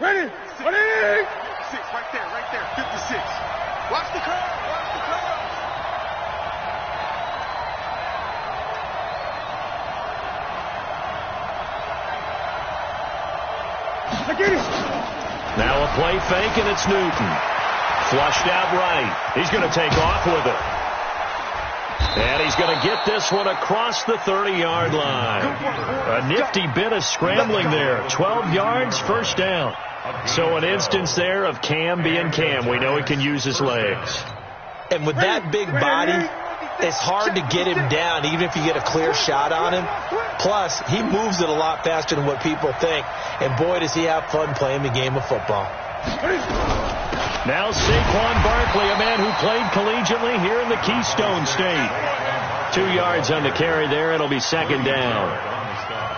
Ready. Ready. 6, right there. 56. Watch the curve. I get it. Now a play fake, and it's Newton. Flushed out right. He's going to take off with it. And he's going to get this one across the 30-yard line. A nifty bit of scrambling there. 12 yards, first down. So an instance there of Cam being Cam. We know he can use his legs. And with that big body, it's hard to get him down, even if you get a clear shot on him. Plus, he moves it a lot faster than what people think. And boy, does he have fun playing the game of football. Now Saquon Barkley, a man who played collegiately here in the Keystone State. 2 yards on the carry there. It'll be second down.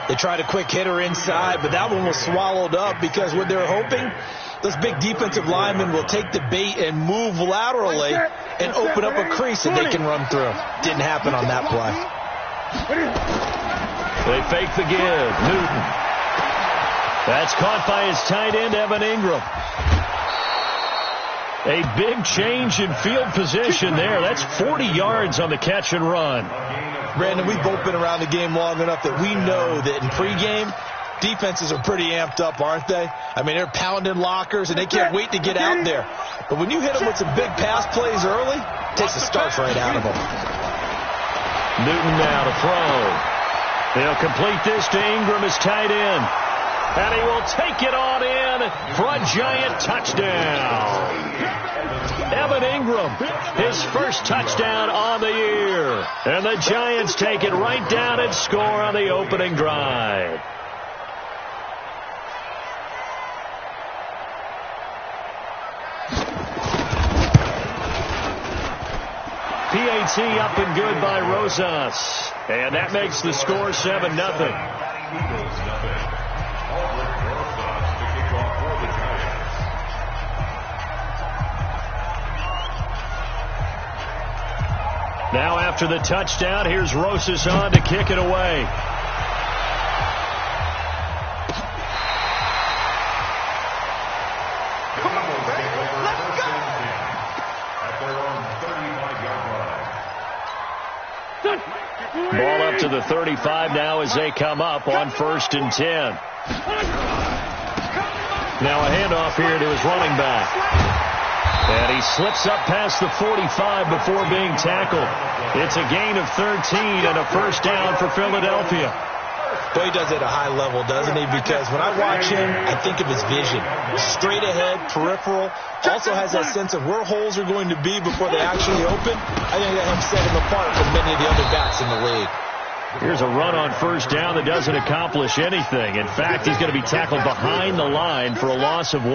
They tried a quick hitter inside, but that one was swallowed up because what they're hoping, those big defensive linemen will take the bait and move laterally and open up a crease that they can run through. Didn't happen on that play. They fake the give. Newton. That's caught by his tight end, Evan Ingram. A big change in field position there. That's 40 yards on the catch and run. Brandon, we've both been around the game long enough that we know that in pregame, defenses are pretty amped up, aren't they? I mean, they're pounding lockers, and they can't wait to get out there. But when you hit them with some big pass plays early, it takes the starch right out of them. Newton now to throw. He'll complete this to Ingram, his tight end. And he will take it on in for a giant touchdown. Evan Ingram, his first touchdown on the year. And the Giants take it right down and score on the opening drive. PAT up and good by Rosas. And that makes the score 7-0. Now after the touchdown, here's Rosas on to kick it away. Come on, baby. Let's go. At their own 35-yard line. Ball up to the 35 now as they come up on 1st and 10. Now a handoff here to his running back. And he slips up past the 45 before being tackled. It's a gain of 13 and a first down for Philadelphia. Boy, he does it at a high level, doesn't he? Because when I watch him, I think of his vision. Straight ahead, peripheral. Also has that sense of where holes are going to be before they actually open. I think that helps set him apart from many of the other backs in the league. Here's a run on first down that doesn't accomplish anything. In fact, he's going to be tackled behind the line for a loss of 1.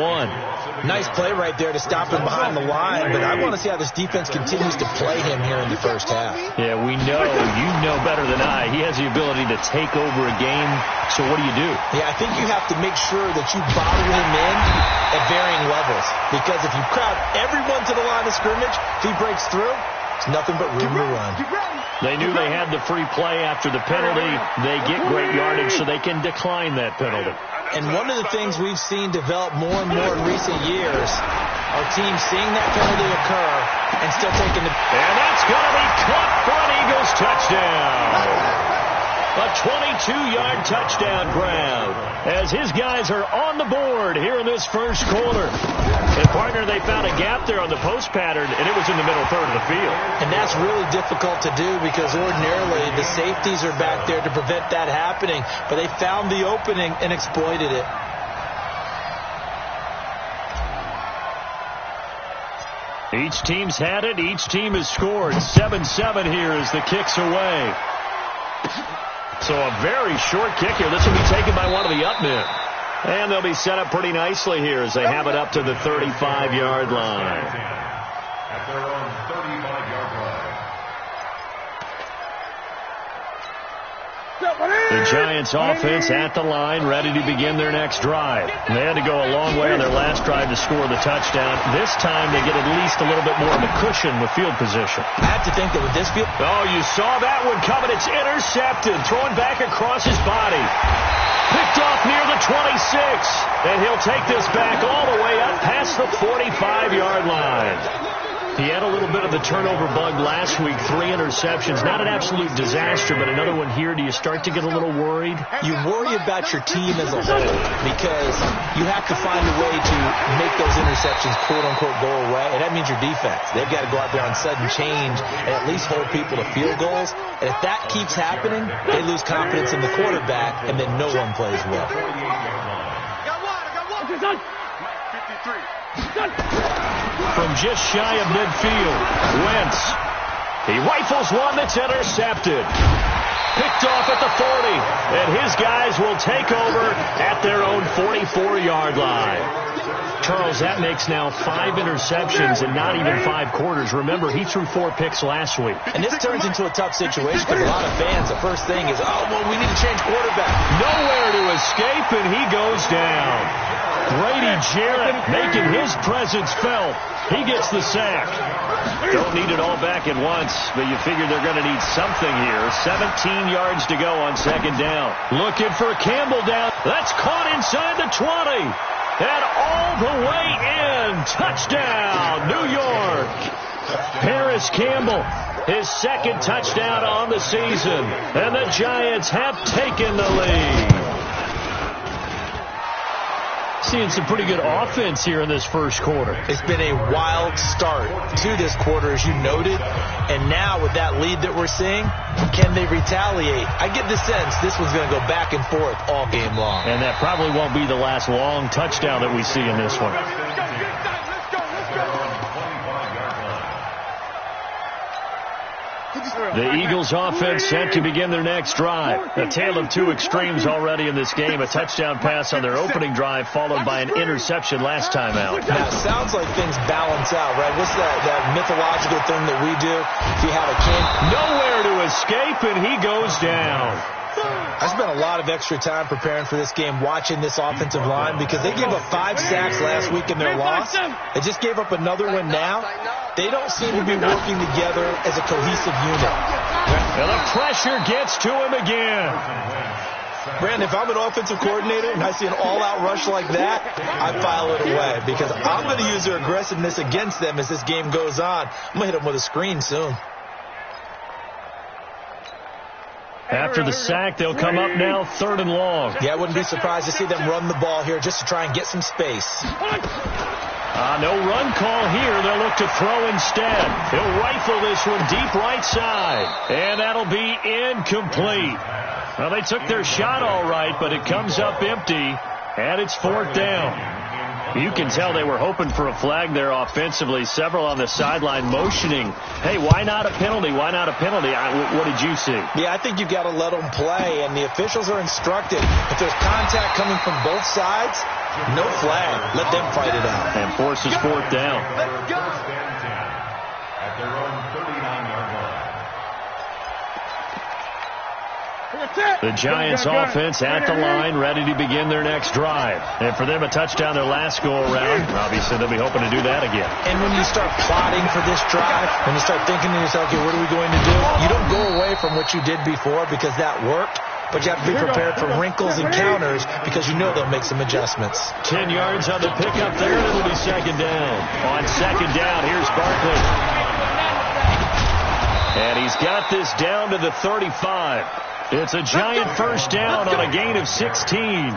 Nice play right there to stop him behind the line, but I want to see how this defense continues to play him here in the first half. Yeah, we know. You know better than I. He has the ability to take over a game, so what do you do? Yeah, I think you have to make sure that you bottle him in at varying levels, because if you crowd everyone to the line of scrimmage, if he breaks through, it's nothing but room to run. They knew they had the free play after the penalty. They get great yardage so they can decline that penalty. And one of the things we've seen develop more and more in recent years are teams seeing that penalty occur and still taking the... And that's going to be caught for an Eagles touchdown. A 22-yard touchdown grab as his guys are on the board here in this first quarter. And, partner, they found a gap there on the post pattern, and it was in the middle third of the field. And that's really difficult to do because ordinarily the safeties are back there to prevent that happening. But they found the opening and exploited it. Each team's had it. Each team has scored. 7-7 here as the kick's away. So a very short kick here. This will be taken by one of the up men. And they'll be set up pretty nicely here as they have it up to the 35-yard line. At their own 35-yard line. The Giants offense at the line, ready to begin their next drive. They had to go a long way on their last drive to score the touchdown. This time they get at least a little bit more of a cushion with field position. I have to think that with this field... Oh, you saw that one coming. It's intercepted. Throwing back across his body. Picked off near the 27. and he'll take this back all the way up past the 45-yard line. He had a little bit of the turnover bug last week, 3 interceptions. Not an absolute disaster, but another one here. Do you start to get a little worried? You worry about your team as a whole because you have to find a way to make those interceptions, quote-unquote, go away, and that means your defense. They've got to go out there on sudden change and at least hold people to field goals. And if that keeps happening, they lose confidence in the quarterback, and then no one plays well. From just shy of midfield, Wentz. He rifles one that's intercepted. Picked off at the 40, and his guys will take over at their own 44-yard line. Charles, that makes now 5 interceptions in not even 5 quarters. Remember, he threw 4 picks last week. And this turns into a tough situation because a lot of fans, the first thing is, oh, well, we need to change quarterback. Nowhere to escape, and he goes down. Grady Jarrett making his presence felt. He gets the sack. Don't need it all back at once, but you figure they're going to need something here. 17 yards to go on second down. Looking for Campbell down. That's caught inside the 20. And all the way in. Touchdown, New York. Paris Campbell, his second touchdown on the season. And the Giants have taken the lead. Seeing some pretty good offense here in this first quarter. It's been a wild start to this quarter, as you noted. And now with that lead that we're seeing, can they retaliate? I get the sense this one's going to go back and forth all game long. And that probably won't be the last long touchdown that we see in this one. The Eagles offense set to begin their next drive. A tale of 2 extremes already in this game. A touchdown pass on their opening drive followed by an interception last time out. Now, it sounds like things balance out, right? What's that mythological thing that we do? If you have a king. Nowhere to escape, and he goes down. I spent a lot of extra time preparing for this game watching this offensive line because they gave up 5 sacks last week in their loss. They just gave up another one now. They don't seem to be working together as a cohesive unit. And the pressure gets to him again. Brandon, if I'm an offensive coordinator and I see an all-out rush like that, I file it away because I'm going to use their aggressiveness against them as this game goes on. I'm going to hit them with a screen soon. After the sack, they'll come up now 3rd and long. Yeah, I wouldn't be surprised to see them run the ball here just to try and get some space. No run call here. They'll look to throw instead. He'll rifle this one deep right side. And that'll be incomplete. Well, they took their shot all right, but it comes up empty. And it's 4th down. You can tell they were hoping for a flag there offensively. Several on the sideline motioning, hey, why not a penalty? Why not a penalty? What did you see? Yeah, I think you've got to let them play, and the officials are instructed. If there's contact coming from both sides, no flag. Let them fight it out. And forces 4th down. At their own 39-yard line. The Giants offense at the line, ready to begin their next drive. And for them, a touchdown their last go-around. Obviously, they'll be hoping to do that again. And when you start plotting for this drive, when you start thinking to yourself, okay, what are we going to do? You don't go away from what you did before because that worked, but you have to be prepared for wrinkles and counters because you know they'll make some adjustments. 10 yards on the pickup there, and it'll be 2nd down. On 2nd down, here's Barkley. And he's got this down to the 35. It's a Giant first down on a gain of 16.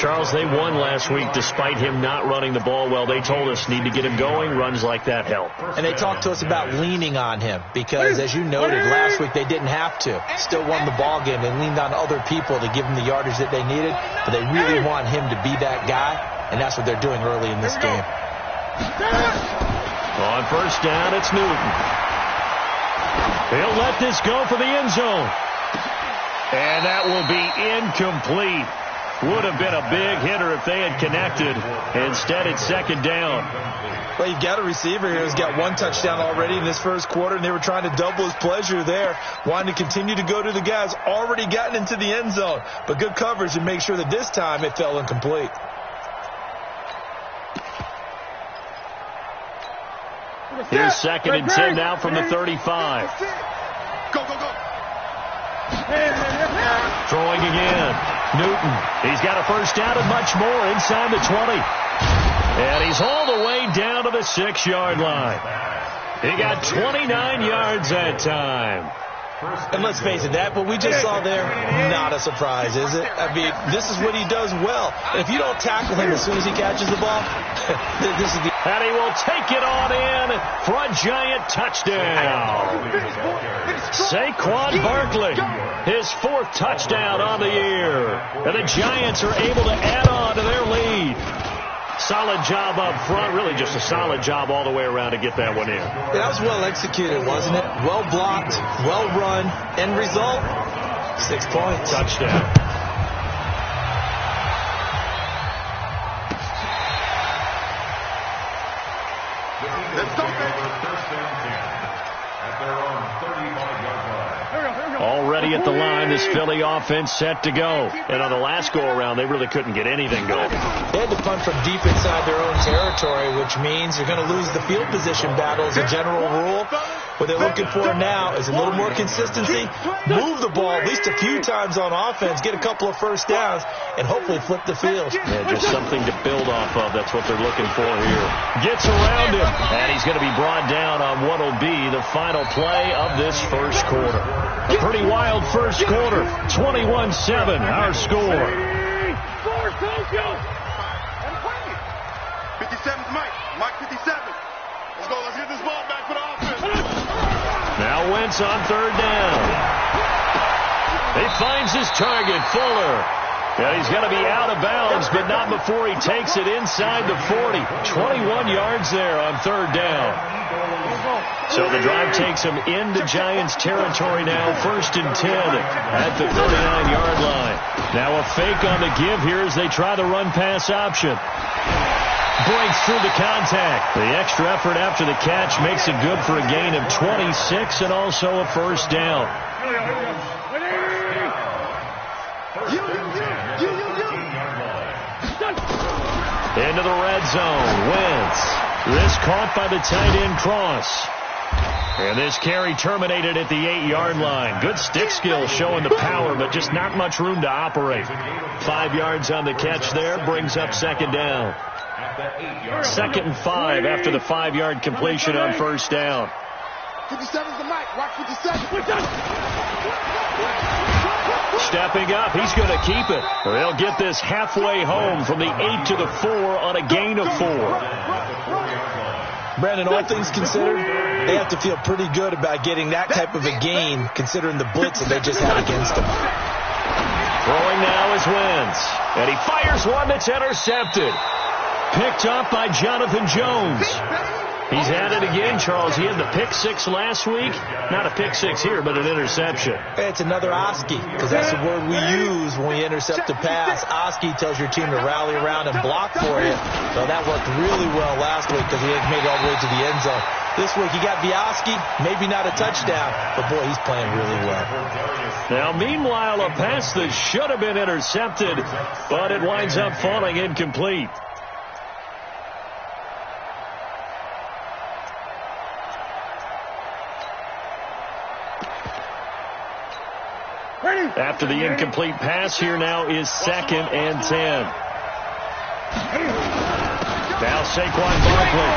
Charles, they won last week despite him not running the ball well. They told us need to get him going. Runs like that help. And they talked to us about leaning on him because, as you noted, last week they didn't have to. Still won the ball game. They leaned on other people to give them the yardage that they needed, but they really want him to be that guy, and that's what they're doing early in this game. On first down, it's Newton. He'll let this go for the end zone. And that will be incomplete. Would have been a big hitter if they had connected. Instead, it's 2nd down. Well, you've got a receiver here who's got 1 touchdown already in this first quarter, and they were trying to double his pleasure there, wanting to continue to go to the guys already gotten into the end zone. But good coverage and make sure that this time it fell incomplete. Here's 2nd and 10 now from the 35. Go, go, go. Throwing again. Newton, he's got a first down and much more inside the 20. And he's all the way down to the 6-yard line. He got 29 yards that time. And let's face it, that what we just saw there, not a surprise, is it? I mean, this is what he does well. And if you don't tackle him as soon as he catches the ball, this is the... And he will take it on in for a Giant touchdown. Saquon Barkley, his 4th touchdown on the year. And the Giants are able to add on to their lead. Solid job up front. Really just a solid job all the way around to get that one in. That was well executed, wasn't it? Well blocked, well run. End result, 6 points. Touchdown. Let's go, Already at the line, this Philly offense set to go. And on the last go-around, they really couldn't get anything going. They had to punt from deep inside their own territory, which means you're going to lose the field position battle as a general rule. What they're looking for now is a little more consistency, move the ball at least a few times on offense, get a couple of first downs, and hopefully flip the field. Yeah, just something to build off of. That's what they're looking for here. Gets around him, and he's going to be brought down on what will be the final play of this first quarter. A pretty wild first quarter, 21-7, our score. 57's Mike. Mike 57. Let's go. Let's get this ball back for the offense. Now Wentz on 3rd down. He finds his target, Fuller. And he's going to be out of bounds, but not before he takes it inside the 40. 21 yards there on 3rd down. So the drive takes him into Giants territory now, 1st and 10 at the 39-yard line. Now a fake on the give here as they try the run-pass option. Breaks through the contact. The extra effort after the catch makes it good for a gain of 26 and also a first down. Into the red zone. Wentz. This caught by the tight end Cross. And this carry terminated at the 8-yard line. Good stick skill showing the power, but just not much room to operate. 5 yards on the catch there brings up 2nd down. 2nd and 5 after the 5-yard completion on 1st down. 57's the Mike. Watch 57. Stepping up, he's going to keep it. They'll get this halfway home from the 8 to the 4 on a gain of 4. Brandon, all things considered, they have to feel pretty good about getting that type of a gain considering the blitz that they just had against them. Throwing now is Wentz. And he fires one that's intercepted. Picked up by Jonathan Jones. He's had it again, Charles. He had the pick 6 last week. Not a pick 6 here, but an interception. It's another Oski, because that's the word we use when we intercept a pass. Oski tells your team to rally around and block for you. So that worked really well last week because he had made it all the way to the end zone. This week he got Vioski, maybe not a touchdown, but boy, he's playing really well. Now, meanwhile, a pass that should have been intercepted, but it winds up falling incomplete. After the incomplete pass, here now is 2nd and 10. Now Saquon Barkley.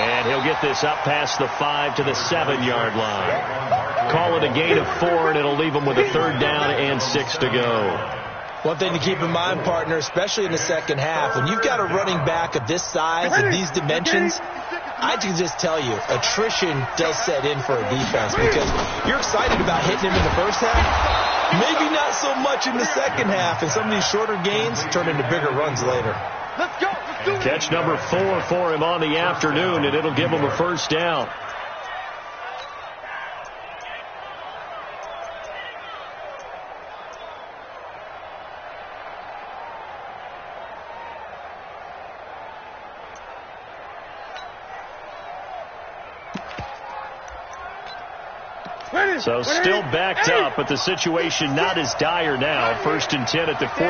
And he'll get this up past the 5 to the 7-yard line. Call it a gain of 4, and it'll leave him with a 3rd down and 6 to go. One thing to keep in mind, partner, especially in the second half, when you've got a running back of this size and these dimensions, I can just tell you, attrition does set in for a defense because you're excited about hitting him in the first half. Maybe not so much in the second half, and some of these shorter gains turn into bigger runs later. Let's go. Let's do it. Catch number 4 for him on the afternoon, and it'll give him a first down. So still backed up, but the situation not as dire now. 1st and 10 at the 14.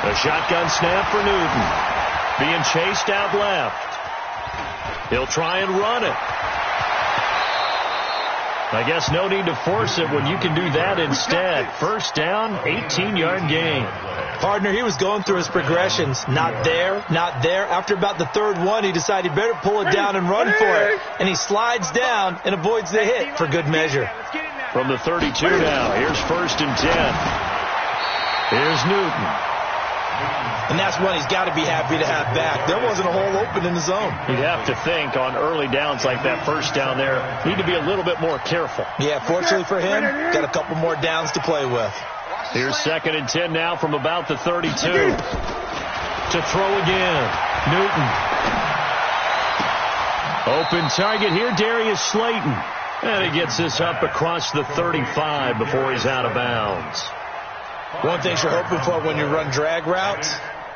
A shotgun snap for Newton. Being chased out left. He'll try and run it. I guess no need to force it when you can do that instead. First down, 18-yard gain. Partner, he was going through his progressions. Not there, not there. After about the third one, he decided he better pull it down and run for it. And he slides down and avoids the hit for good measure. From the 32 now, here's 1st and 10. Here's Newton. And that's one he's got to be happy to have back. There wasn't a hole open in the zone. You'd have to think on early downs like that first down there, need to be a little bit more careful. Yeah, fortunately for him, got a couple more downs to play with. Here's 2nd and 10 now from about the 32. To throw again, Newton. Open target here, Darius Slayton. And he gets this up across the 35 before he's out of bounds. One thing you're hoping for when you run drag routes,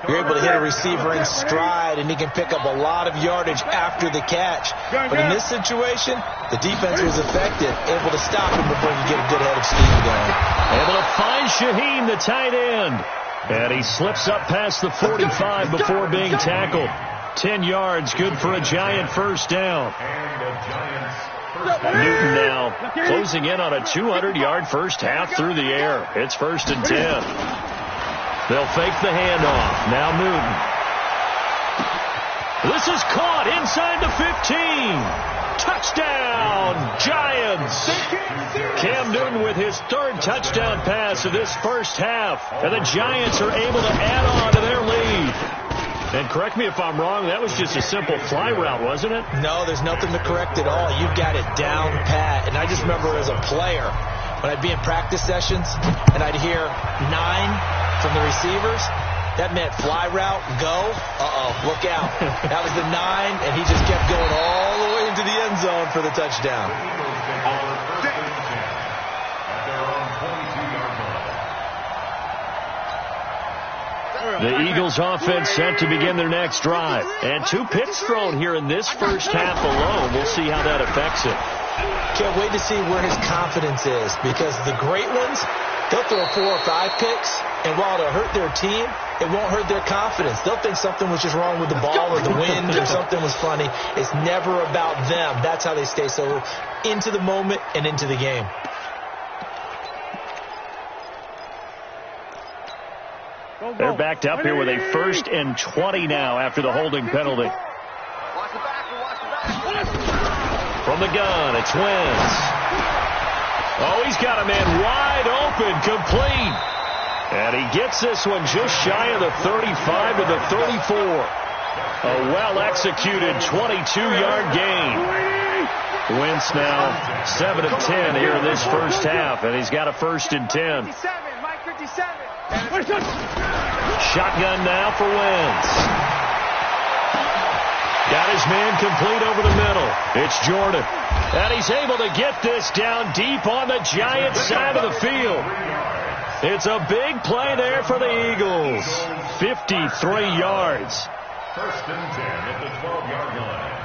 you're able to hit a receiver in stride, and he can pick up a lot of yardage after the catch. But in this situation, the defense was effective, able to stop him before he could get a good head of steam going. Able to find Shaheen, the tight end. And he slips up past the 45 before being tackled. 10 yards, good for a Giant first down. Newton now closing in on a 200-yard first half through the air. It's 1st and 10. They'll fake the handoff. Now Newton. This is caught inside the 15. Touchdown, Giants. Cam Newton with his 3rd touchdown pass of this first half. And the Giants are able to add on to their lead. And correct me if I'm wrong, that was just a simple fly route, wasn't it? No, there's nothing to correct at all. You've got it down pat. And I just remember as a player, when I'd be in practice sessions and I'd hear 9 from the receivers, that meant fly route, go, look out. That was the 9, and he just kept going all the way into the end zone for the touchdown. The Eagles offense set to begin their next drive. And 2 picks thrown here in this first half alone. We'll see how that affects it. Can't wait to see where his confidence is, because the great ones, they'll throw 4 or 5 picks, and while it'll hurt their team, it won't hurt their confidence. They'll think something was just wrong with the ball or the wind or something was funny. It's never about them. That's how they stay so into the moment and into the game. They're backed up here with a 1st and 20 now after the holding penalty. From the gun, it's Wentz. Oh, he's got a man wide open, complete. And he gets this one just shy of the 35 to the 34. A well-executed 22-yard gain. Wentz now 7 of 10 here in this first half, and he's got a 1st and 10. Shotgun now for Wentz. Got his man complete over the middle. It's Jordan. And he's able to get this down deep on the Giants side of the field. It's a big play there for the Eagles. 53 yards. 1st and 10 at the 12-yard line.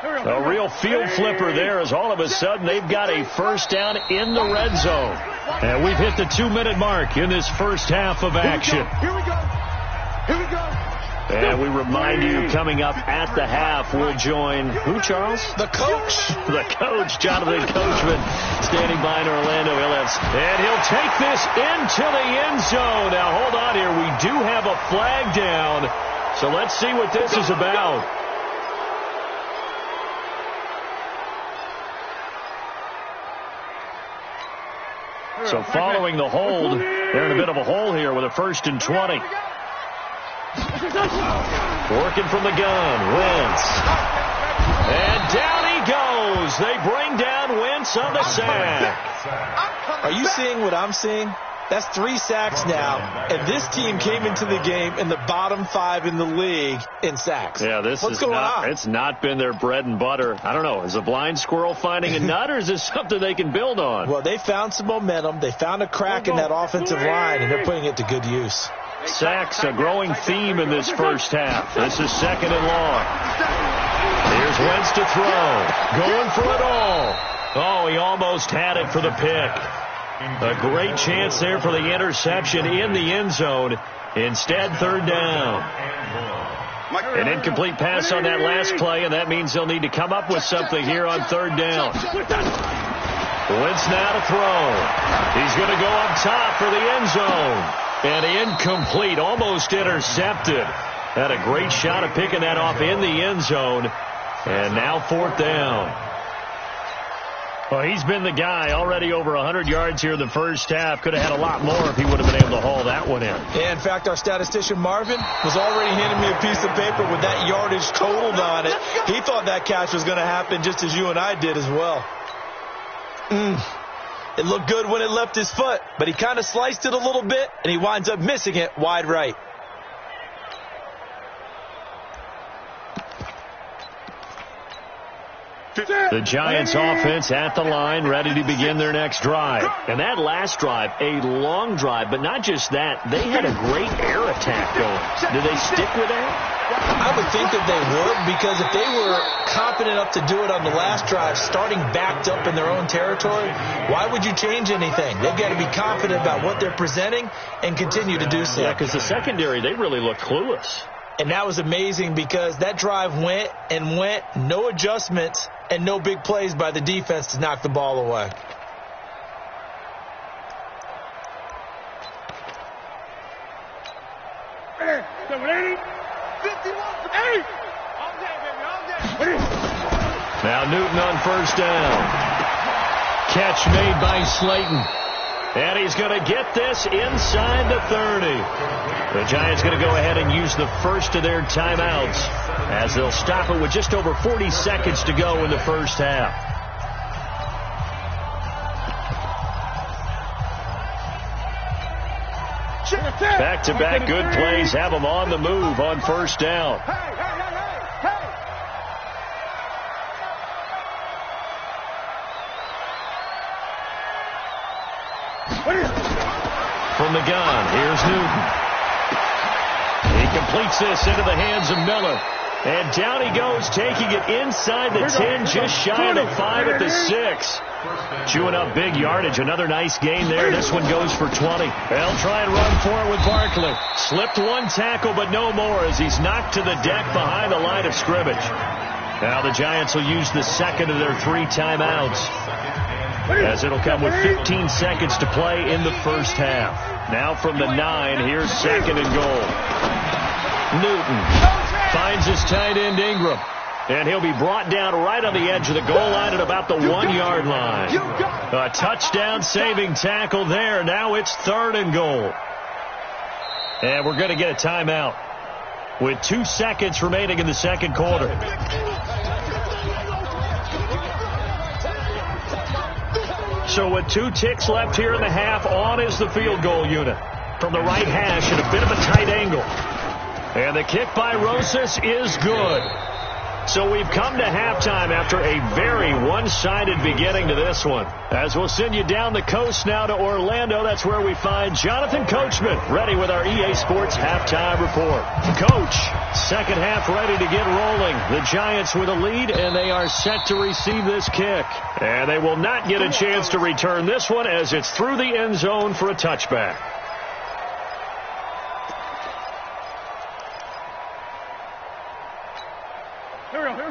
A real field flipper there, as all of a sudden they've got a first down in the red zone. And we've hit the 2-minute mark in this first half of action. Here we go. Here we go. And we remind you, coming up at the half, we'll join who, Charles? The coach. The coach, Jonathan Coachman, standing by in Orlando. And he'll take this into the end zone. Now, hold on here. We do have a flag down. So let's see what this is about. So following the hold, they're in a bit of a hole here with a 1st and 20. Working from the gun, Wentz. And down he goes. They bring down Wentz on the sack. Are you seeing what I'm seeing? That's 3 sacks now, and this team came into the game in the bottom 5 in the league in sacks. Yeah, What's going on? It's not been their bread and butter. I don't know. Is a blind squirrel finding a nut, or is this something they can build on? Well, they found some momentum. They found a crack in that offensive line, and they're putting it to good use. Sacks, a growing theme in this first half. This is 2nd and long. Here's Wentz to throw. Going for it all. Oh, he almost had it for the pick. A great chance there for the interception in the end zone. Instead, 3rd down. An incomplete pass on that last play, and that means they'll need to come up with something here on third down. Wentz now to throw. He's going to go up top for the end zone. And incomplete, almost intercepted. Had a great shot at picking that off in the end zone. And now fourth down. Well, he's been the guy, already over 100 yards here in the first half. Could have had a lot more if he would have been able to haul that one in. Yeah, in fact, our statistician Marvin was already handing me a piece of paper with that yardage totaled on it. He thought that catch was going to happen just as you and I did as well. It looked good when it left his foot, but he kind of sliced it a little bit, and he winds up missing it wide right. The Giants offense at the line, ready to begin their next drive. And that last drive, a long drive, but not just that. They had a great air attack going. Did they stick with that? I would think that they would, because if they were confident enough to do it on the last drive, starting backed up in their own territory, why would you change anything? They've got to be confident about what they're presenting and continue to do so. Yeah, because the secondary, they really look clueless. And that was amazing because that drive went and went, no adjustments, and no big plays by the defense to knock the ball away. Now Newton on first down. Catch made by Slayton. And he's going to get this inside the 30. The Giants going to go ahead and use the first of their timeouts as they'll stop it with just over 40 seconds to go in the first half. Back-to-back good plays have them on the move on first down. From the gun, here's Newton. He completes this into the hands of Miller. And down he goes, taking it inside the 10, just shy of the 5 at the 6. Chewing up big yardage. Another nice gain there. This one goes for 20. They'll try and run for it with Barkley. Slipped one tackle, but no more as he's knocked to the deck behind the line of scrimmage. Now the Giants will use the second of their 3 timeouts, as it'll come with 15 seconds to play in the first half. Now from the 9, here's second and goal. Newton finds his tight end Ingram, and he'll be brought down right on the edge of the goal line at about the 1-yard line. A touchdown-saving tackle there. Now it's third and goal. And we're going to get a timeout with 2 seconds remaining in the second quarter. So with 2 ticks left here in the half, on is the field goal unit. From the right hash at a bit of a tight angle. And the kick by Rosas is good. So we've come to halftime after a very one-sided beginning to this one. As we'll send you down the coast now to Orlando, that's where we find Jonathan Coachman, ready with our EA Sports halftime report. Coach, second half ready to get rolling. The Giants with a lead, and they are set to receive this kick. And they will not get a chance to return this one as it's through the end zone for a touchback.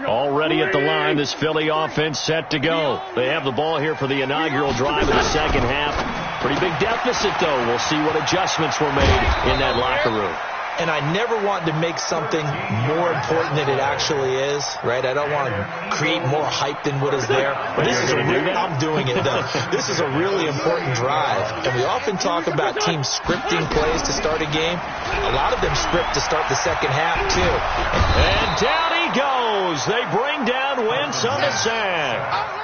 Already at the line, this Philly offense set to go. They have the ball here for the inaugural drive of the second half. Pretty big deficit, though. We'll see what adjustments were made in that locker room. And I never want to make something more important than it actually is, right? I don't want to create more hype than what is there. But this is I'm doing it, though. This is a really important drive. And we often talk about teams scripting plays to start a game. A lot of them script to start the second half, too. And down he goes. They bring down Wentz on the sack.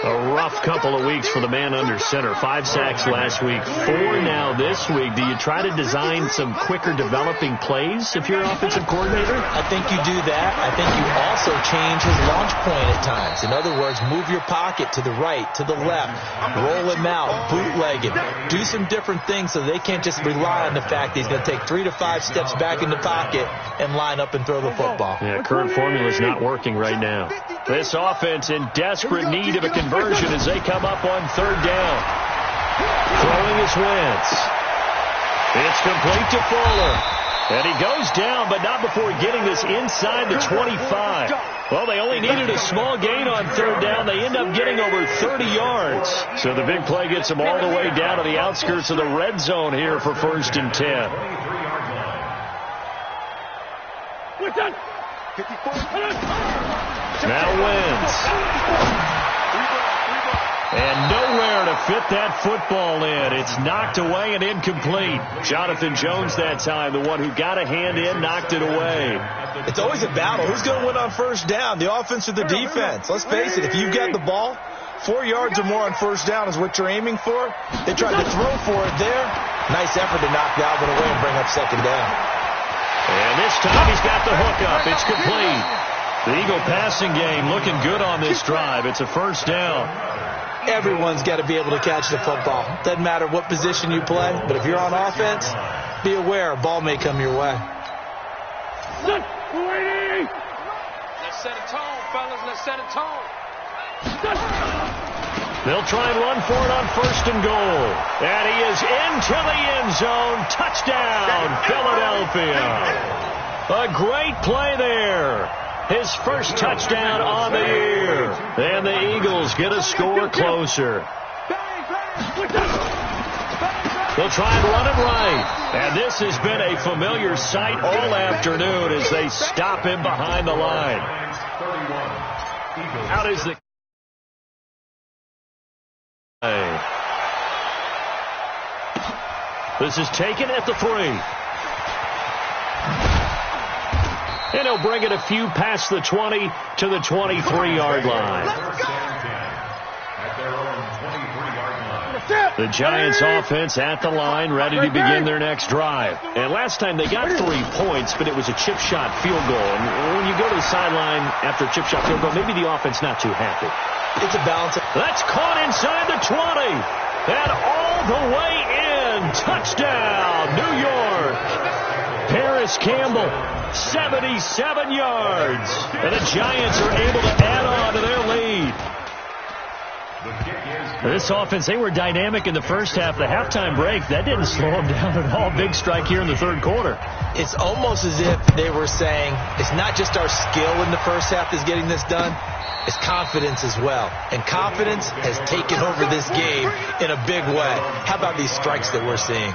A rough couple of weeks for the man under center. 5 sacks last week, 4 now this week. Do you try to design some quicker developing plays if you're an offensive coordinator? I think you do that. I think you also change his launch point at times. In other words, move your pocket to the right, to the left, roll him out, bootleg him. Do some different things so they can't just rely on the fact that he's going to take 3 to 5 steps back in the pocket and line up and throw the football. Yeah, current formula is not working right now. This offense in desperate need of a conversion as they come up on third down. Throwing is Wentz. It's complete to Fuller. And he goes down, but not before getting this inside the 25. Well, they only needed a small gain on third down. They end up getting over 30 yards. So the big play gets them all the way down to the outskirts of the red zone here for 1st and 10. Now Wentz. And nowhere to fit that football in. It's knocked away and incomplete. Jonathan Jones that time, the one who got a hand in, knocked it away. It's always a battle. Who's going to win on first down, the offense or the defense? Let's face it, if you've got the ball, 4 yards or more on first down is what you're aiming for. They tried to throw for it there. Nice effort to knock Dalvin away and bring up second down. And this time he's got the hook up. It's complete. The Eagle passing game looking good on this drive. It's a first down. Everyone's got to be able to catch the football. Doesn't matter what position you play, but if you're on offense, be aware a ball may come your way. Let's set a tone, fellas. Let's set a tone. They'll try and run for it on 1st and goal. And he is into the end zone. Touchdown, Philadelphia. A great play there. His first touchdown on the year. And the Eagles get a score closer. They'll try and run it right. And this has been a familiar sight all afternoon as they stop him behind the line. Out is the... This is taken at the 3. And he'll bring it a few past the 20 to the 23-yard line. The Giants offense at the line, ready to begin their next drive. And last time they got 3 points, but it was a chip shot field goal. And when you go to the sideline after a chip shot field goal, maybe the offense not too happy. It's a balance. That's caught inside the 20. And all the way in. Touchdown, New York. Paris Campbell, 77 yards. And the Giants are able to add on to their lead. This offense, they were dynamic in the first half. The halftime break, that didn't slow them down at all. Big strike here in the third quarter. It's almost as if they were saying, it's not just our skill in the first half that's getting this done. It's confidence as well. And confidence has taken over this game in a big way. How about these strikes that we're seeing?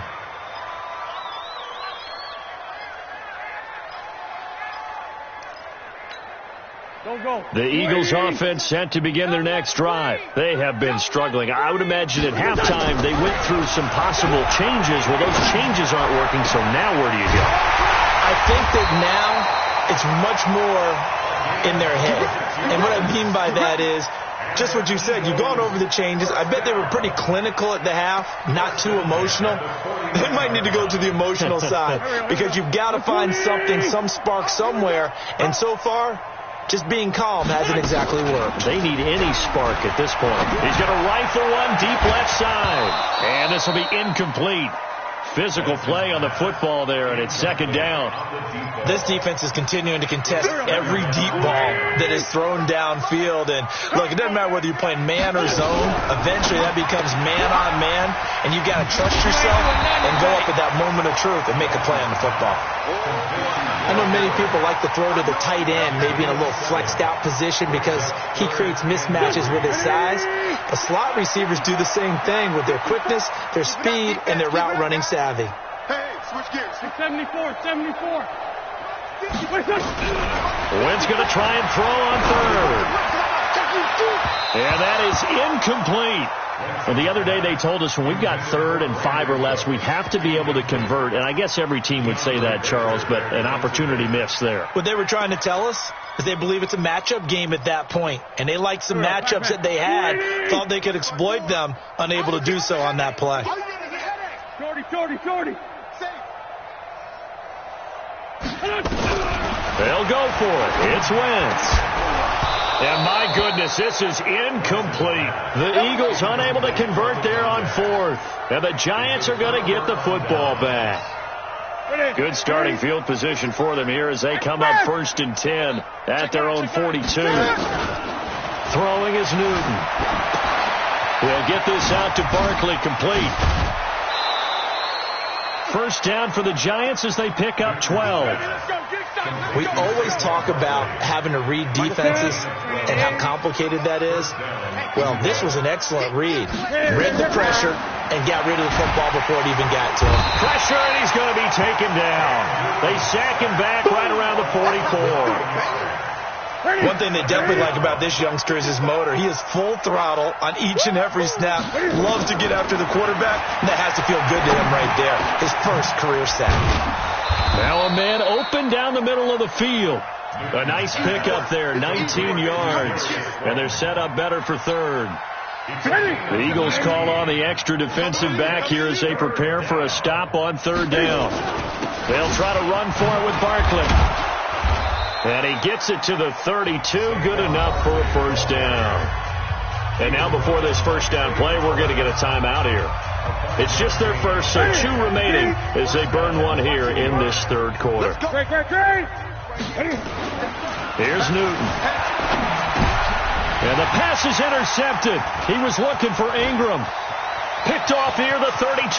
The Eagles offense set to begin their next drive. They have been struggling. I would imagine at halftime they went through some possible changes. Well, those changes aren't working, so now where do you go? I think that now it's much more in their head. And what I mean by that is just what you said. You've gone over the changes. I bet they were pretty clinical at the half, not too emotional. They might need to go to the emotional side because you've got to find something, some spark somewhere. And so far, just being calm hasn't exactly worked. They need any spark at this point. He's going to rifle one deep left side. And this will be incomplete. Physical play on the football there, and it's second down. This defense is continuing to contest every deep ball that is thrown downfield. And, look, it doesn't matter whether you're playing man or zone. Eventually that becomes man-on-man, and you've got to trust yourself and go up at that moment of truth and make a play on the football. I know many people like to throw to the tight end, maybe in a little flexed-out position because he creates mismatches with his size. The slot receivers do the same thing with their quickness, their speed, and their route-running savvy. Hey, switch gears. 74. Wentz going to try and throw on third. And that is incomplete. Well, the other day they told us when we've got 3rd and 5 or less, we have to be able to convert. And I guess every team would say that, Charles, but an opportunity missed there. What they were trying to tell us is they believe it's a matchup game at that point. And they liked some matchups that they had, thought they could exploit them, unable to do so on that play. Shorty. They'll go for it. It's Wentz. And my goodness, this is incomplete. The Eagles unable to convert there on 4th. And the Giants are going to get the football back. Good starting field position for them here as they come up 1st and 10 at their own 42. Throwing is Newton. They'll get this out to Barkley, complete. first down for the Giants as they pick up 12. We always talk about having to read defenses and how complicated that is. Well, this was an excellent read. Read the pressure and got rid of the football before it even got to him. Pressure, and he's going to be taken down. They sack him back right around the 44. One thing they definitely like about this youngster is his motor. He is full throttle on each and every snap. Loves to get after the quarterback, and that has to feel good to him right there. His first career sack. Now a man open down the middle of the field. A nice pickup there, 19 yards. And they're set up better for third. The Eagles call on the extra defensive back here as they prepare for a stop on third down. They'll try to run for it with Barkley. And he gets it to the 32, good enough for a first down. And now before this first down play, we're going to get a timeout here. It's just their first, so 2 remaining as they burn one here in this third quarter. Here's Newton. And the pass is intercepted. He was looking for Ingram. Picked off near the 32.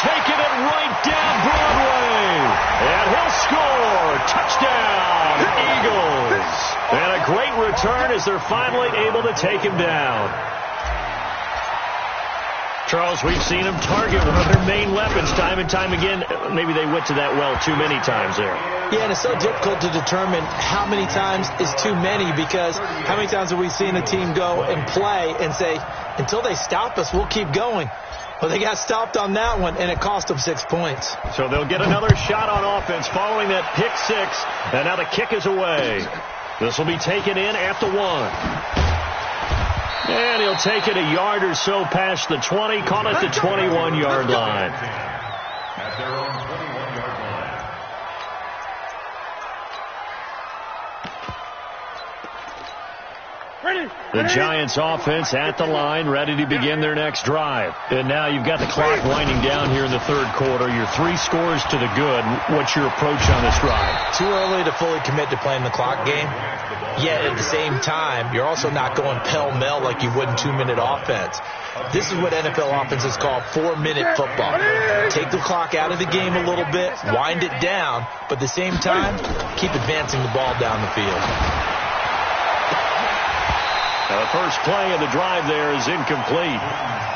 Taking it right down Broadway. And he'll score. Touchdown, Eagles. And a great return as they're finally able to take him down. Charles, we've seen him target one of their main weapons time and time again. Maybe they went to that well too many times there. Yeah, and it's so difficult to determine how many times is too many, because how many times have we seen a team go and play and say, until they stop us, we'll keep going. Well, they got stopped on that one, and it cost them 6 points. So they'll get another shot on offense following that pick 6, and now the kick is away. This will be taken in at the 1. And he'll take it a yard or so past the 20, call it the 21-yard line. At their own 21-yard line. The Giants offense at the line, ready to begin their next drive. And now you've got the clock winding down here in the third quarter. You're 3 scores to the good. What's your approach on this drive? Too early to fully commit to playing the clock game. Yet at the same time, you're also not going pell-mell like you would in 2-minute offense. This is what NFL offenses call 4-minute football. Take the clock out of the game a little bit, wind it down, but at the same time, keep advancing the ball down the field. Now the first play of the drive there is incomplete.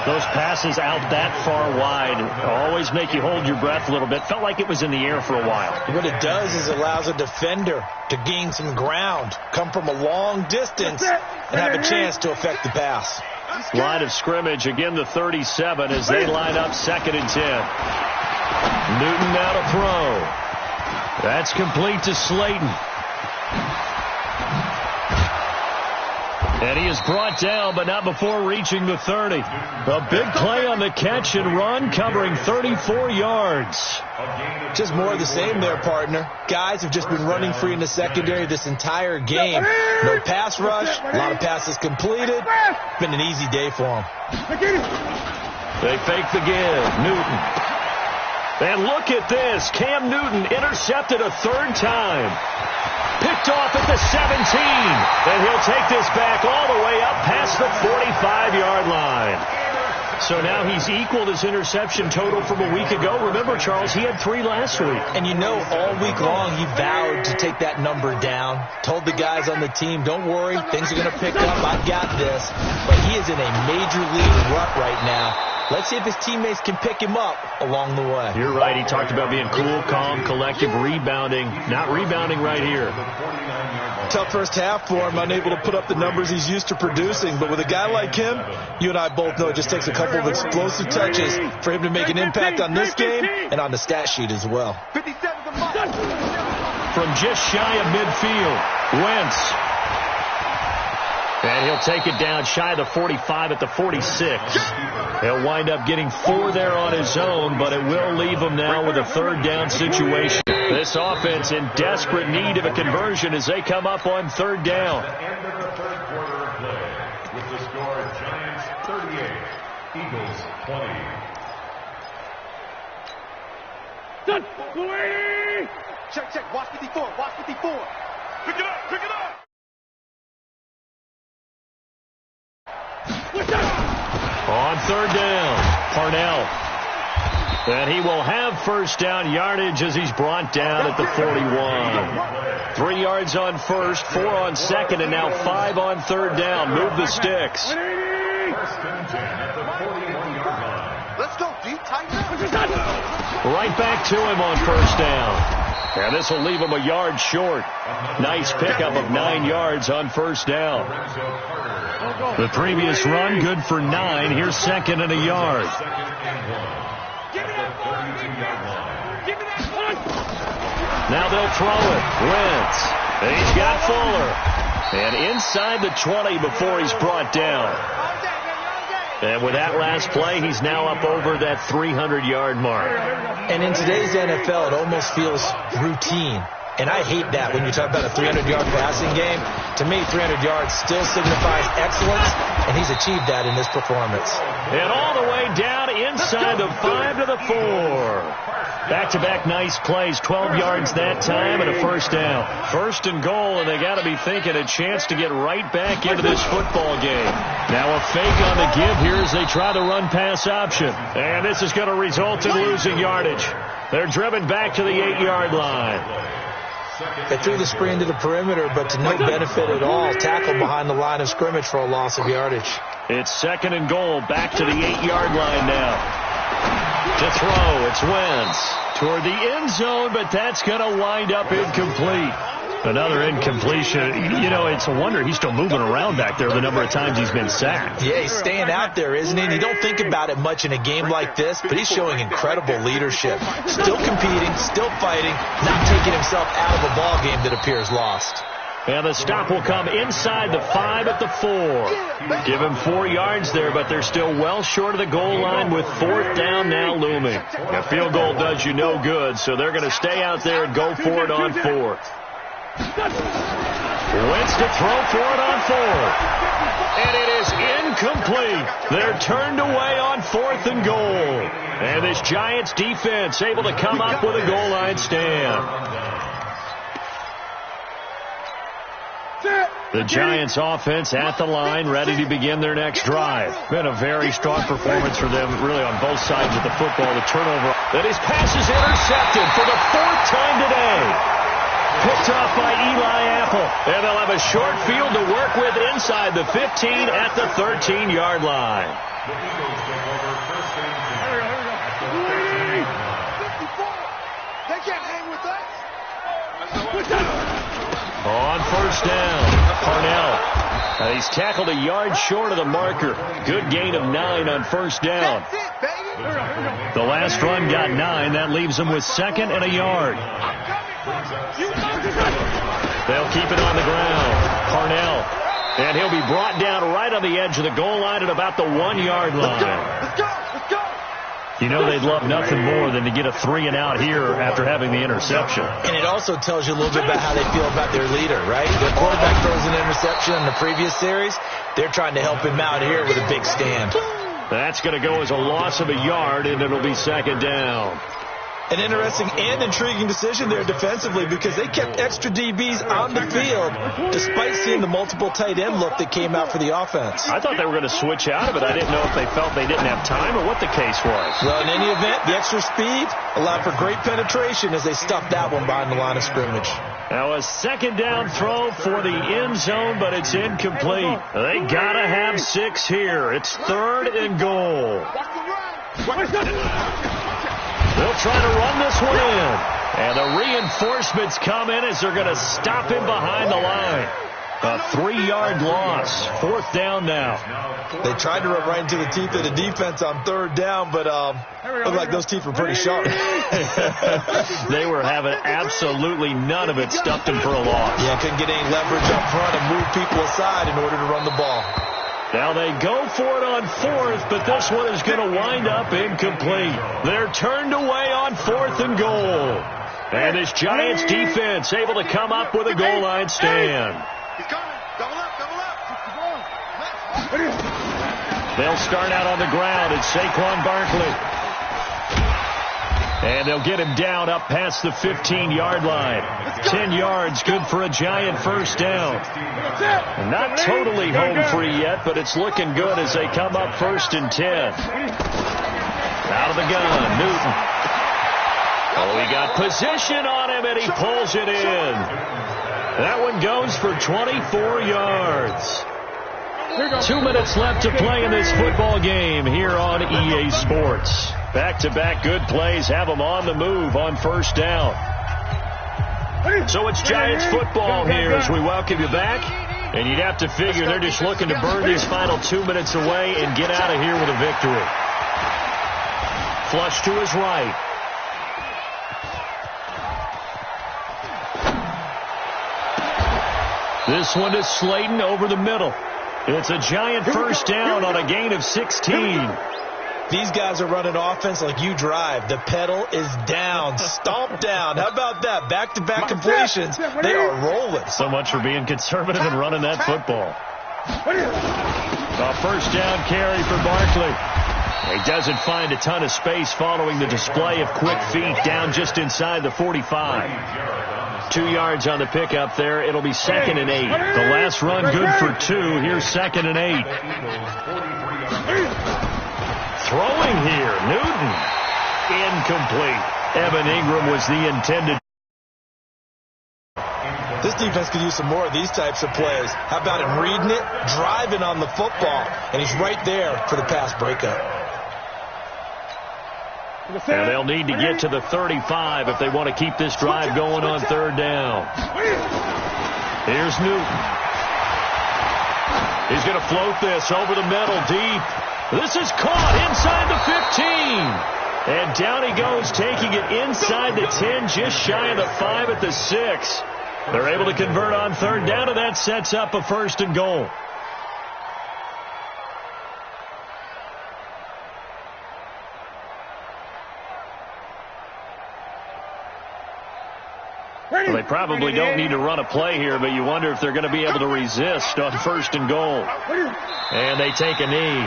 Those passes out that far wide always make you hold your breath a little bit. Felt like it was in the air for a while. What it does is it allows a defender to gain some ground, come from a long distance, and have a chance to affect the pass. Line of scrimmage, again the 37 as they line up 2nd and 10. Newton now to throw. That's complete to Slayton. And he is brought down, but not before reaching the 30. A big play on the catch and run, covering 34 yards. Just more of the same there, partner. Guys have just been running free in the secondary this entire game. No pass rush, a lot of passes completed. Been an easy day for them. They fake the give. Newton. And look at this. Cam Newton intercepted a 3rd time. Picked off at the 17. And he'll take this back all the way up past the 45-yard line. So now he's equaled his interception total from a week ago. Remember, Charles, he had 3 last week. And you know, all week long he vowed to take that number down. Told the guys on the team, don't worry, things are going to pick up. I've got this. But he is in a major league rut right now. Let's see if his teammates can pick him up along the way. You're right. He talked about being cool, calm, collective, rebounding. Not rebounding right here. Tough first half for him, unable to put up the numbers he's used to producing. But with a guy like him, you and I both know it just takes a couple of explosive touches for him to make an impact on this game and on the stat sheet as well. From just shy of midfield, Wentz. And he'll take it down shy of the 45 at the 46. He'll wind up getting 4 there on his own, but it will leave him now with a 3rd down situation. This offense in desperate need of a conversion as they come up on 3rd down. End of the third quarter of play with the score Giants 38, Eagles 20. Check. Watch 54. Watch 54. Pick it up. On third down, Parnell. And he will have first down yardage as he's brought down at the 41. 3 yards on first, 4 on second, and now 5 on third down. Move the sticks. First and 10 at the 41-yard line. Let's go deep, tight now. Right back to him on first down. And this will leave him a yard short. Nice pickup of 9 yards on first down. The previous run, good for 9. Here's second and a yard. Now they'll throw it. Wentz. And he's got Fuller. And inside the 20 before he's brought down. And with that last play, he's now up over that 300-yard mark. And in today's NFL, it almost feels routine. And I hate that when you talk about a 300-yard passing game. To me, 300 yards still signifies excellence, and he's achieved that in this performance. And all the way down inside the 5 to the 4. Back-to-back nice plays, 12 yards that time and a first down. First and goal, and they got to be thinking a chance to get right back into this football game. Now a fake on the give here as they try the run-pass option. And this is going to result in losing yardage. They're driven back to the 8-yard line. They threw the screen to the perimeter, but to no benefit at all. Tackled behind the line of scrimmage for a loss of yardage. It's second and goal, back to the 8-yard line now. To throw, it's Wentz toward the end zone, but that's going to wind up incomplete. Another incompletion. You know, it's a wonder he's still moving around back there the number of times he's been sacked. Yeah, he's staying out there, isn't he? And you don't think about it much in a game like this, but he's showing incredible leadership. Still competing, still fighting, not taking himself out of a ball game that appears lost. And the stop will come inside the 5 at the 4. Give him 4 yards there, but they're still well short of the goal line with fourth down now looming. A field goal does you no good, so they're going to stay out there and go for it on fourth. Wentz to throw for it on fourth. And it is incomplete. They're turned away on fourth and goal. And this Giants defense able to come up with a goal line stand. The Giants offense at the line, ready to begin their next drive. Been a very strong performance for them, really on both sides of the football. The turnover. That his pass is intercepted for the 4th time today. Picked off by Eli Apple. And they'll have a short field to work with inside the 15 at the 13-yard line. The Eagles take over first and 10. They can't hang with us. On first down, Parnell. He's tackled a yard short of the marker. Good gain of 9 on first down. That's it, baby. The last run got 9. That leaves them with second and a yard. They'll keep it on the ground. Parnell. And he'll be brought down right on the edge of the goal line at about the 1-yard line. Let's go. Let's go. You know they'd love nothing more than to get a 3-and-out here after having the interception. And it also tells you a little bit about how they feel about their leader, right? Their quarterback throws an interception in the previous series. They're trying to help him out here with a big stand. That's going to go as a loss of a yard, and it'll be second down. An interesting and intriguing decision there defensively because they kept extra DBs on the field despite seeing the multiple tight end look that came out for the offense. I thought they were going to switch out of it. I didn't know if they felt they didn't have time or what the case was. Well, in any event, the extra speed allowed for great penetration as they stuffed that one behind the line of scrimmage. Now a second down throw for the end zone, but it's incomplete. They got to have 6 here. It's third and goal. They'll try to run this one in. And the reinforcements come in as they're going to stop him behind the line. A 3-yard loss. Fourth down now. They tried to run right into the teeth of the defense on third down, but looked like those teeth were pretty sharp. They were having absolutely none of it. Stuffed him for a loss. Yeah, couldn't get any leverage up front and move people aside in order to run the ball. Now they go for it on fourth, but this one is going to wind up incomplete. They're turned away on fourth and goal. And this Giants defense able to come up with a goal line stand. He's coming. Double up, double up. Let's They'll start out on the ground. It's Saquon Barkley. And they'll get him down up past the 15-yard line. 10 yards, good for a Giant first down. Not totally home free yet, but it's looking good as they come up 1st and 10. Out of the gun, Newton. Oh, he got position on him, and he pulls it in. That one goes for 24 yards. 2 minutes left to play in this football game here on EA Sports. Back-to-back good plays have them on the move on first down. So it's Giants football here as we welcome you back. And you'd have to figure they're just looking to burn these final 2 minutes away and get out of here with a victory. Flush to his right. This one is Slayton over the middle. It's a Giant first down on a gain of 16. These guys are running offense like you drive. The pedal is down, stomped down. How about that? Back-to-back completions. They are rolling. So much for being conservative and running that football. A first down carry for Barkley. He doesn't find a ton of space following the display of quick feet down just inside the 45. 2 yards on the pickup there. It'll be 2nd and 8. The last run good for 2. Here's 2nd and 8. Throwing here, Newton. Incomplete. Evan Ingram was the intended. This defense could use some more of these types of plays. How about him reading it, driving on the football, and he's right there for the pass breakup. And they'll need to get to the 35 if they want to keep this drive going on 3rd down. Here's Newton. He's going to float this over the middle deep. This is caught inside the 15. And down he goes, taking it inside the 10, just shy of the 5 at the 6. They're able to convert on 3rd down, and that sets up a 1st and goal. Well, they probably don't need to run a play here, but you wonder if they're going to be able to resist on 1st and goal. And they take a knee.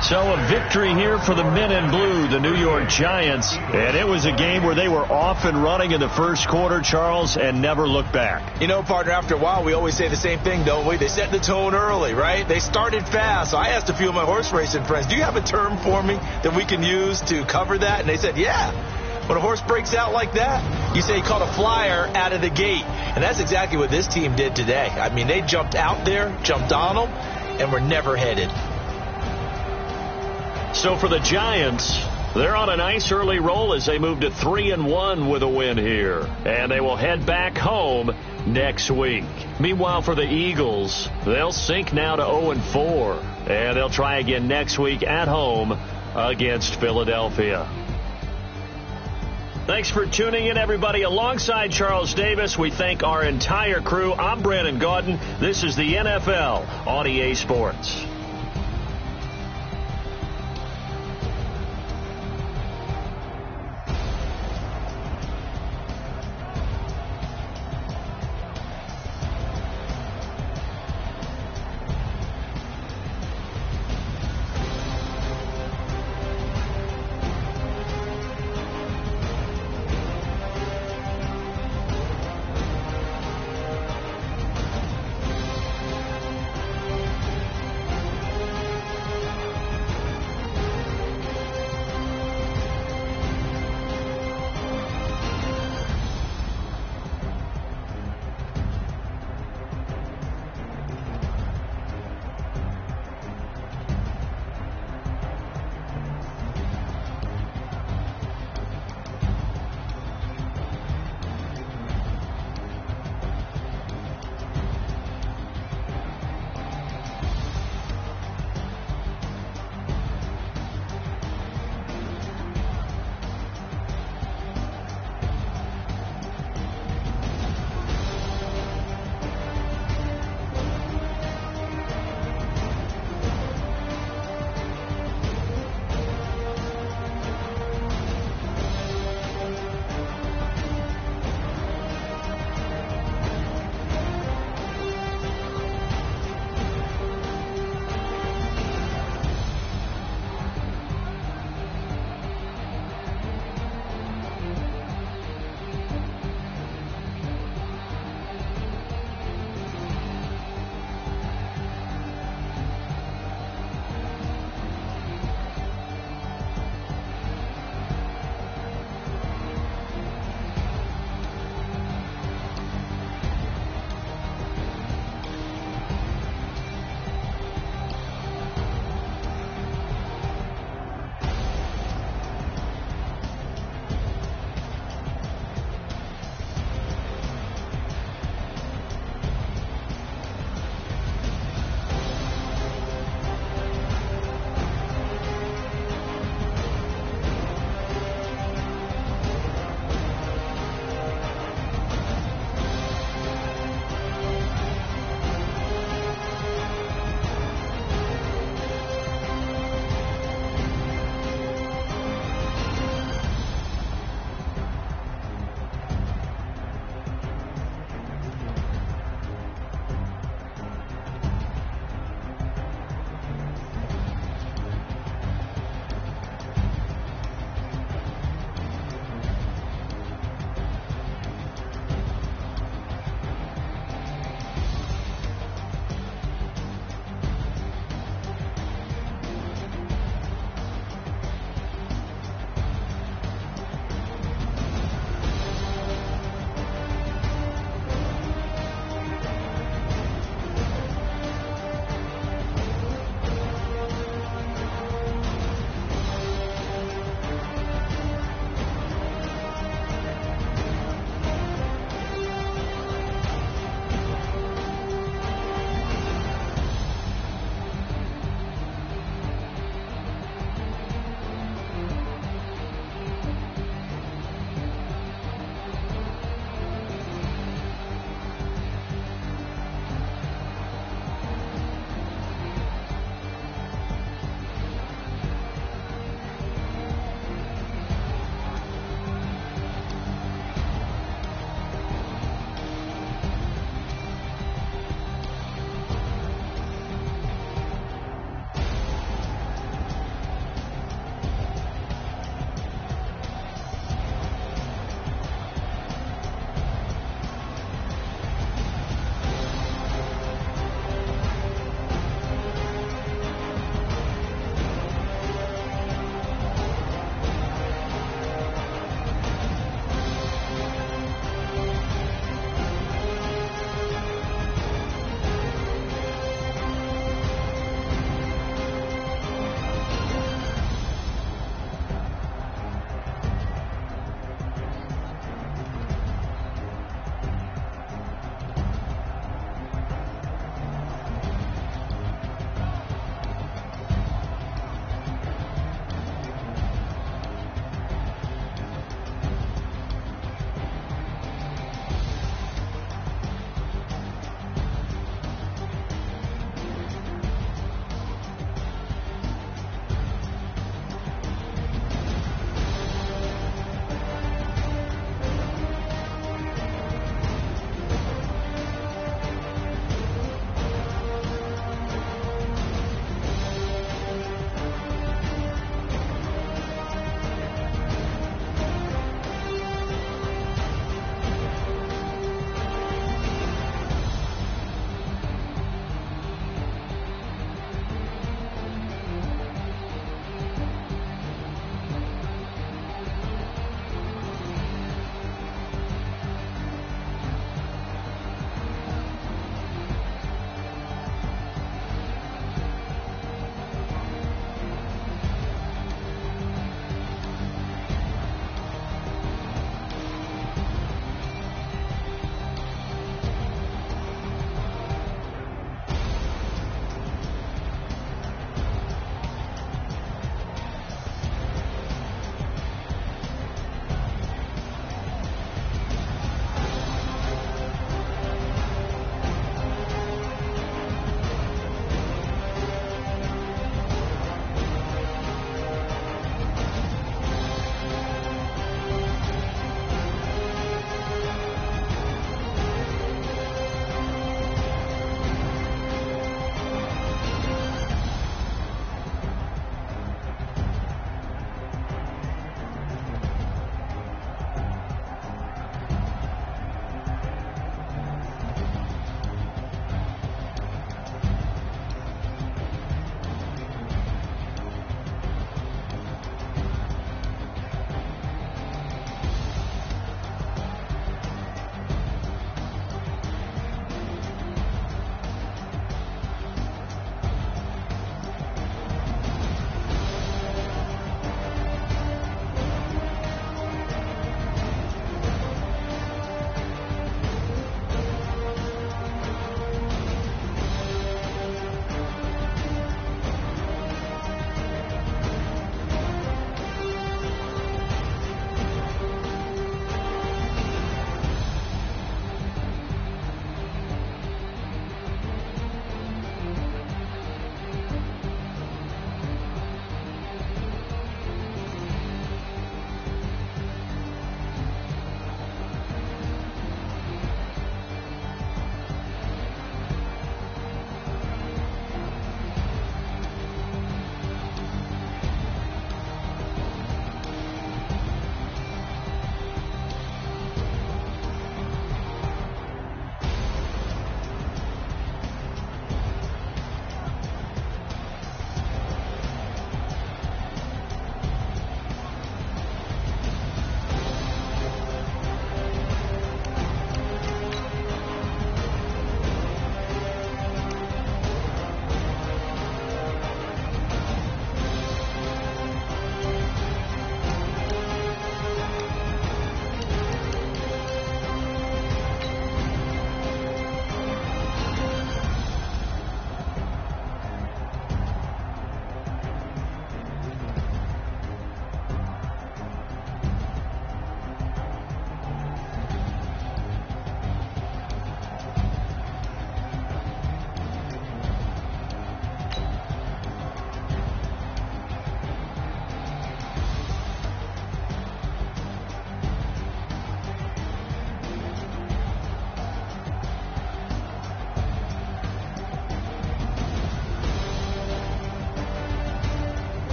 So a victory here for the men in blue, the New York Giants. And it was a game where they were off and running in the first quarter, Charles, and never looked back. You know, partner, after a while, we always say the same thing, don't we? They set the tone early, right? They started fast. So I asked a few of my horse racing friends, do you have a term for me that we can use to cover that? And they said, yeah. When a horse breaks out like that, you say he caught a flyer out of the gate. And that's exactly what this team did today. I mean, they jumped out there, jumped on them, and were never headed. So for the Giants, they're on a nice early roll as they move to 3-1 with a win here. And they will head back home next week. Meanwhile, for the Eagles, they'll sink now to 0-4. And they'll try again next week at home against Philadelphia. Thanks for tuning in, everybody. Alongside Charles Davis, we thank our entire crew. I'm Brandon Gaudin. This is the NFL on EA Sports.